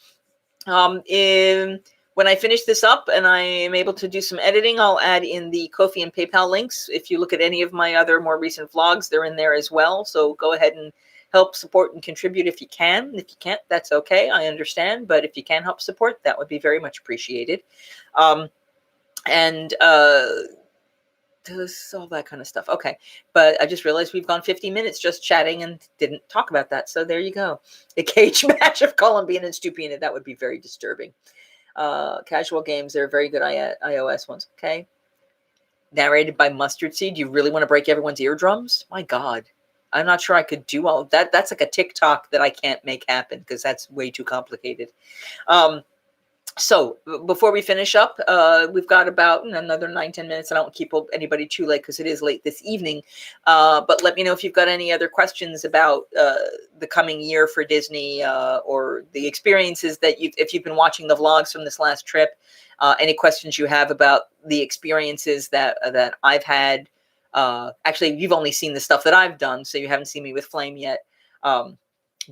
When I finish this up and I am able to do some editing, I'll add in the Ko-fi and PayPal links. If you look at any of my other more recent vlogs, they're in there as well. So go ahead and help support and contribute if you can. If you can't, that's okay. I understand. But if you can help support, that would be very much appreciated. All that kind of stuff. Okay. But I just realized we've gone 50 minutes just chatting and didn't talk about that. So there you go. A cage match of Columbina and Stupina. That would be very disturbing. Casual games, they're very good iOS ones. Okay. Narrated by Mustard Seed. You really want to break everyone's eardrums? My God. I'm not sure I could do all of that. That's like a TikTok that I can't make happen because that's way too complicated. So before we finish up, we've got about another 9-10 minutes. I don't keep anybody too late because it is late this evening. But let me know if you've got any other questions about the coming year for Disney or the experiences that if you've been watching the vlogs from this last trip. Any questions you have about the experiences that I've had. Actually, you've only seen the stuff that I've done, so you haven't seen me with Flame yet.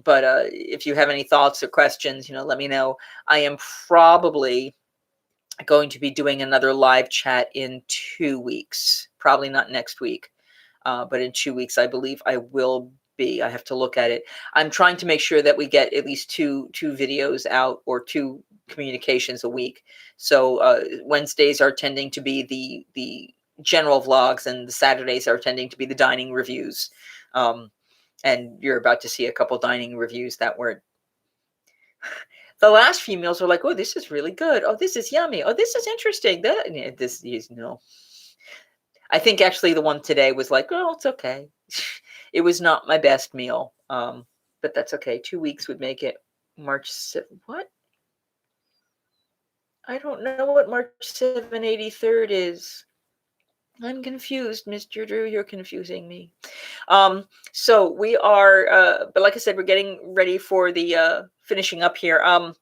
But if you have any thoughts or questions, let me know. I am probably going to be doing another live chat in 2 weeks. Probably not next week, but in 2 weeks, I believe I will be. I have to look at it. I'm trying to make sure that we get at least two videos out or 2 communications a week. So Wednesdays are tending to be the general vlogs, and the Saturdays are tending to be the dining reviews. And you're about to see a couple dining reviews that were the last few meals were like, oh, this is really good. Oh, this is yummy. Oh, this is interesting. This is no. I think actually the one today was like, oh, it's okay. It was not my best meal, but that's okay. 2 weeks would make it March 7. What? I don't know what March 783rd is. I'm confused, Mr. Drew. You're confusing me. So we are, but like I said, we're getting ready for the finishing up here. I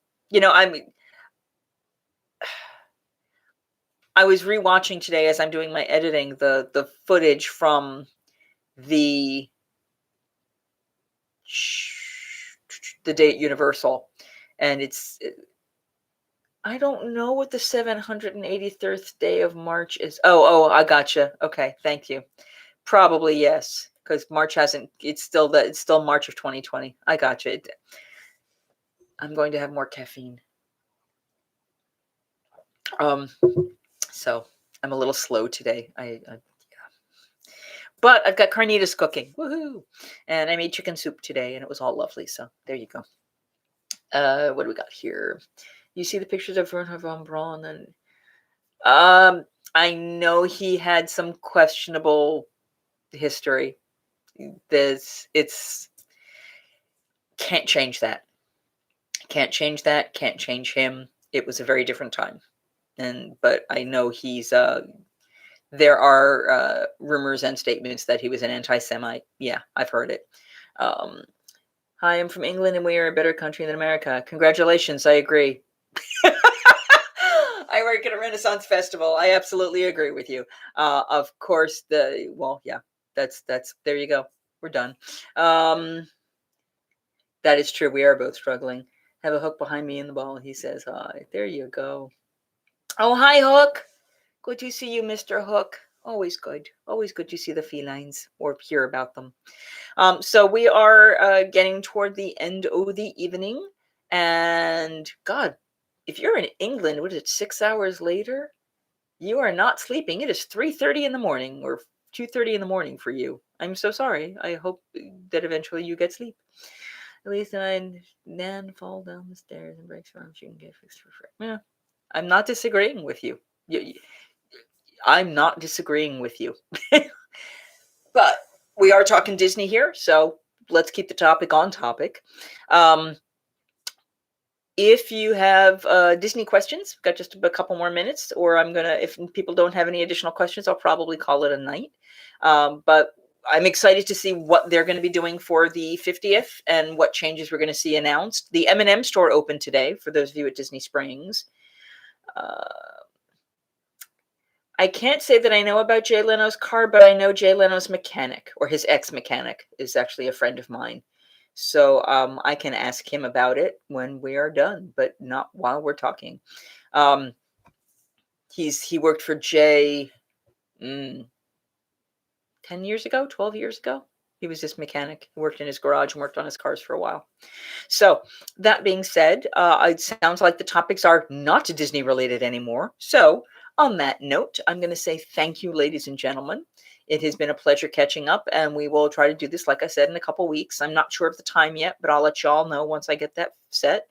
was rewatching today as I'm doing my editing the footage from the day at Universal, and I don't know what the 783rd day of March is. Oh, I gotcha. Okay, thank you. Probably yes, because March hasn't. It's still March of 2020. I gotcha. I'm going to have more caffeine. So I'm a little slow today. Yeah. But I've got carnitas cooking. Woohoo! And I made chicken soup today, and it was all lovely. So there you go. What do we got here? You see the pictures of Werner von Braun, and I know he had some questionable history. Can't change that. Can't change that. Can't change him. It was a very different time, but I know he's. There are rumors and statements that he was an anti-Semite. Yeah, I've heard it. Hi, I'm from England, and we are a better country than America. Congratulations, I agree. I work at a Renaissance festival. I absolutely agree with you. Of course, that's there you go. We're done. That is true. We are both struggling. Have a Hook behind me in the ball. He says hi. There you go. Oh, hi, Hook. Good to see you, Mr. Hook. Always good. Always good to see the felines or hear about them. So we are getting toward the end of the evening. And God, if you're in England, what is it, 6 hours later? You are not sleeping. It is 3:30 in the morning or 2:30 in the morning for you. I'm so sorry. I hope that eventually you get sleep. At least I Nan fall down the stairs and breaks her arm, she can get fixed for free. Yeah, I'm not disagreeing with you. I'm not disagreeing with you. But we are talking Disney here, so let's keep the topic on topic. If you have Disney questions, we've got just a couple more minutes, or if people don't have any additional questions, I'll probably call it a night. But I'm excited to see what they're going to be doing for the 50th and what changes we're going to see announced. The M&M store opened today for those of you at Disney Springs. I can't say that I know about Jay Leno's car, but I know Jay Leno's mechanic, or his ex-mechanic, is actually a friend of mine. So I can ask him about it when we are done, but not while we're talking. He worked for Jay 10 years ago, 12 years ago. He was this mechanic. He worked in his garage and worked on his cars for a while. So that being said, it sounds like the topics are not Disney related anymore. So on that note, I'm going to say thank you, ladies and gentlemen. It has been a pleasure catching up, and we will try to do this, like I said, in a couple weeks. I'm not sure of the time yet, but I'll let y'all know once I get that set.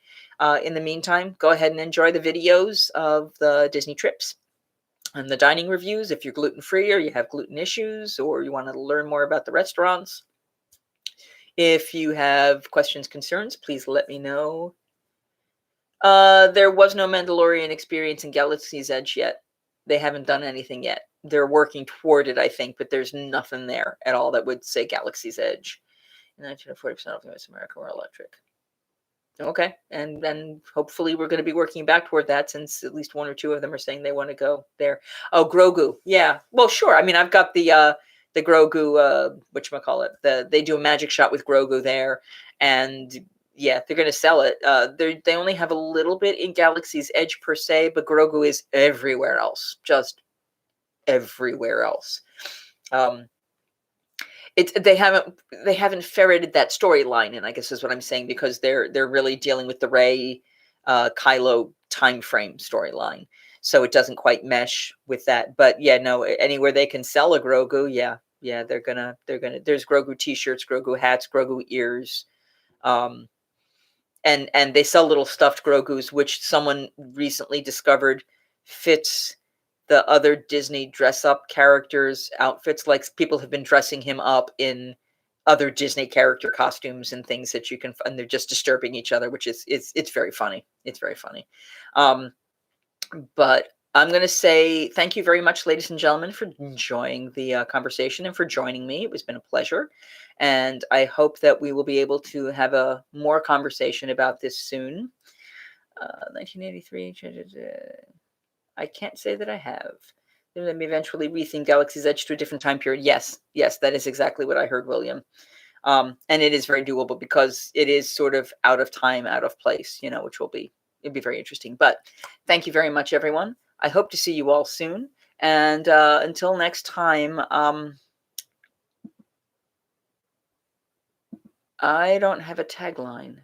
In the meantime, go ahead and enjoy the videos of the Disney trips and the dining reviews if you're gluten-free or you have gluten issues or you want to learn more about the restaurants. If you have questions, concerns, please let me know. There was no Mandalorian experience in Galaxy's Edge yet. They haven't done anything yet. They're working toward it, I think, but there's nothing there at all that would say Galaxy's Edge. 40% of US America were electric. Okay, and then hopefully we're going to be working back toward that, since at least one or two of them are saying they want to go there. Oh, Grogu, yeah. Well, sure. I mean, I've got the Grogu, whatchamacallit, they do a magic shot with Grogu there, and yeah, they're going to sell it. They only have a little bit in Galaxy's Edge per se, but Grogu is everywhere else, just everywhere else. They haven't ferreted that storyline in, I guess is what I'm saying, because they're really dealing with the Rey Kylo time frame storyline, so it doesn't quite mesh with that. But yeah, no, anywhere they can sell a Grogu, yeah, they're gonna. There's Grogu t-shirts, Grogu hats, Grogu ears, and they sell little stuffed Grogus, which someone recently discovered fits the other Disney dress-up characters' outfits. Like, people have been dressing him up in other Disney character costumes and things that you can, and they're just disturbing each other, which is it's very funny. It's very funny. But I'm going to say thank you very much, ladies and gentlemen, for enjoying the conversation and for joining me. It has been a pleasure. And I hope that we will be able to have a more conversation about this soon. 1983. I can't say that I have. Let me eventually rethink Galaxy's Edge to a different time period. Yes, that is exactly what I heard, William. And it is very doable because it is sort of out of time, out of place, which it'd be very interesting. But thank you very much, everyone. I hope to see you all soon. And until next time, I don't have a tagline.